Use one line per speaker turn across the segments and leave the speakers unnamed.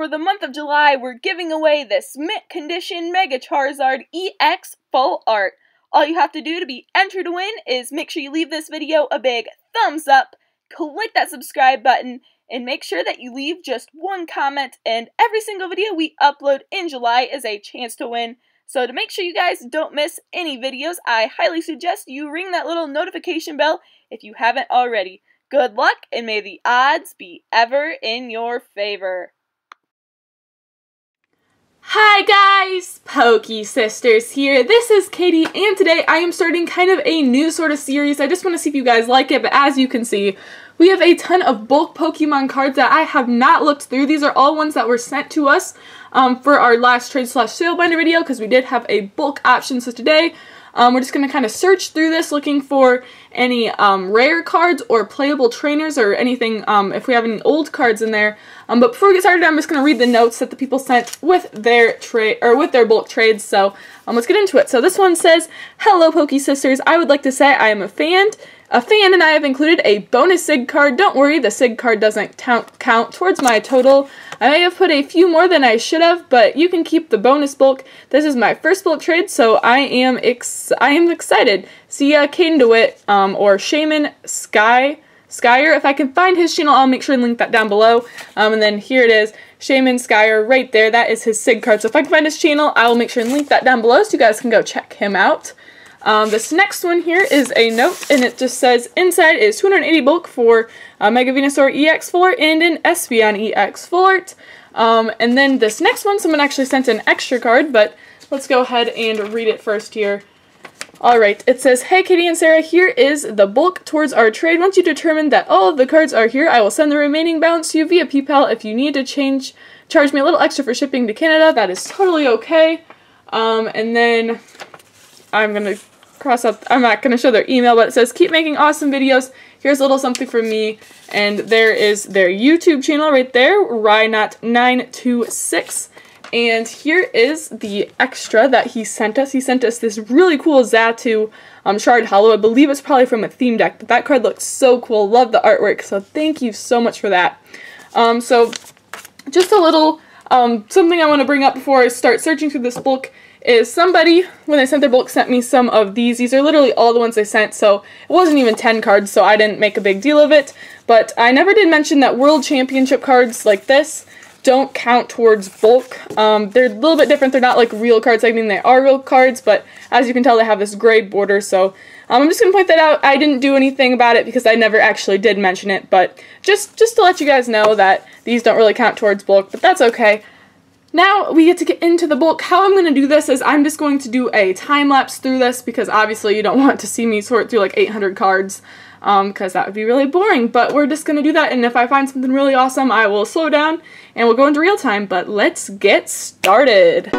For the month of July, we're giving away this mint condition Mega Charizard EX Full Art. All you have to do to be entered to win is make sure you leave this video a big thumbs up, click that subscribe button, and make sure that you leave just one comment, and every single video we upload in July is a chance to win. So to make sure you guys don't miss any videos, I highly suggest you ring that little notification bell if you haven't already. Good luck, and may the odds be ever in your favor.
Hi guys, Pokesisters here. This is Katie, and today I am starting kind of a new sort of series. I just want to see if you guys like it, but as you can see, we have a ton of bulk Pokemon cards that I have not looked through. These are all ones that were sent to us for our last trade/sale binder video, because we did have a bulk option. So today, we're just going to kind of search through this looking for any rare cards or playable trainers or anything, if we have any old cards in there. But before we get started, I'm just going to read the notes that the people sent with their bulk trades. So let's get into it. So this one says, "Hello Pokesisters, I would like to say I am a fan and I have included a bonus SIG card. Don't worry, the SIG card doesn't count towards my total. I may have put a few more than I should have, but you can keep the bonus bulk. This is my first bulk trade, so I am excited. See ya, Caden DeWitt, or Shaman Skyer. If I can find his channel, I'll make sure and link that down below. And then here it is, Shaman Skyer right there. That is his SIG card. So if I can find his channel, I will make sure and link that down below so you guys can go check him out. This next one here is a note, and it just says, inside is 280 bulk for Mega Venusaur EX Full Art and an Espeon EX Full Art. And then this next one, someone actually sent an extra card, but let's go ahead and read it first here. Alright, it says, "Hey Katie and Sarah, here is the bulk towards our trade. Once you determine that all of the cards are here, I will send the remaining balance to you via PayPal. If you need to charge me a little extra for shipping to Canada, that is totally okay." And then I'm going to cross up, I'm not going to show their email, but it says, "Keep making awesome videos. Here's a little something from me." And there is their YouTube channel right there, Rynot926. And here is the extra that he sent us. He sent us this really cool Xatu Shard Hollow. I believe it's probably from a theme deck, but that card looks so cool. Love the artwork, so thank you so much for that. So just a little something I want to bring up before I start searching through this bulk is somebody, when they sent their bulk, sent me some of these. These are literally all the ones they sent, so it wasn't even 10 cards, so I didn't make a big deal of it. But I never did mention that World Championship cards like this don't count towards bulk. They're a little bit different. They're not like real cards. I mean, they are real cards, but as you can tell, they have this gray border. So I'm just going to point that out. I didn't do anything about it because I never actually did mention it, but just to let you guys know that these don't really count towards bulk, but that's okay. Now we get to get into the bulk. How I'm going to do this is I'm just going to do a time-lapse through this, because obviously you don't want to see me sort through like 800 cards, because that would be really boring, but we're just going to do that, and if I find something really awesome, I will slow down and we'll go into real time, but let's get started.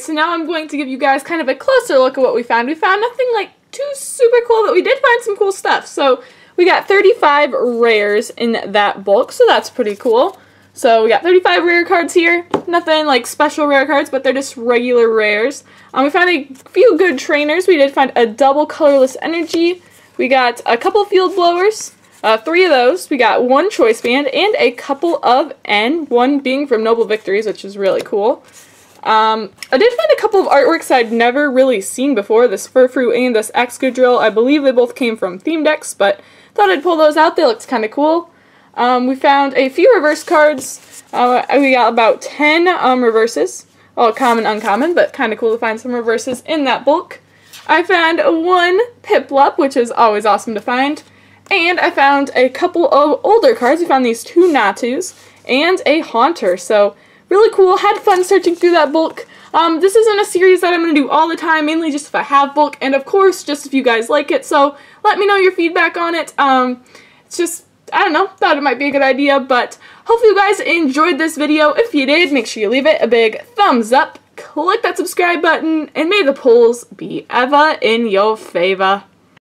so now I'm going to give you guys kind of a closer look at what we found. We found nothing like too super cool, but we did find some cool stuff. So we got 35 rares in that bulk, so that's pretty cool. So we got 35 rare cards here. Nothing like special rare cards, but they're just regular rares. We found a few good trainers. We did find a double colorless energy. We got a couple field blowers, 3 of those. We got 1 choice band and a couple of N, 1 being from Noble Victories, which is really cool. I did find a couple of artworks I'd never really seen before. This Furfrou and this Excadrill. I believe they both came from theme decks, but thought I'd pull those out. They looked kind of cool. We found a few reverse cards. We got about 10 reverses. All common, uncommon, but kind of cool to find some reverses in that bulk. I found 1 Piplup, which is always awesome to find. And I found a couple of older cards. We found these 2 Natus and a Haunter. So really cool. Had fun searching through that bulk. This isn't a series that I'm going to do all the time, mainly just if I have bulk, and of course, just if you guys like it. So let me know your feedback on it. It's just, I don't know, thought it might be a good idea, but hopefully you guys enjoyed this video. If you did, make sure you leave it a big thumbs up, click that subscribe button, and may the polls be ever in your favor.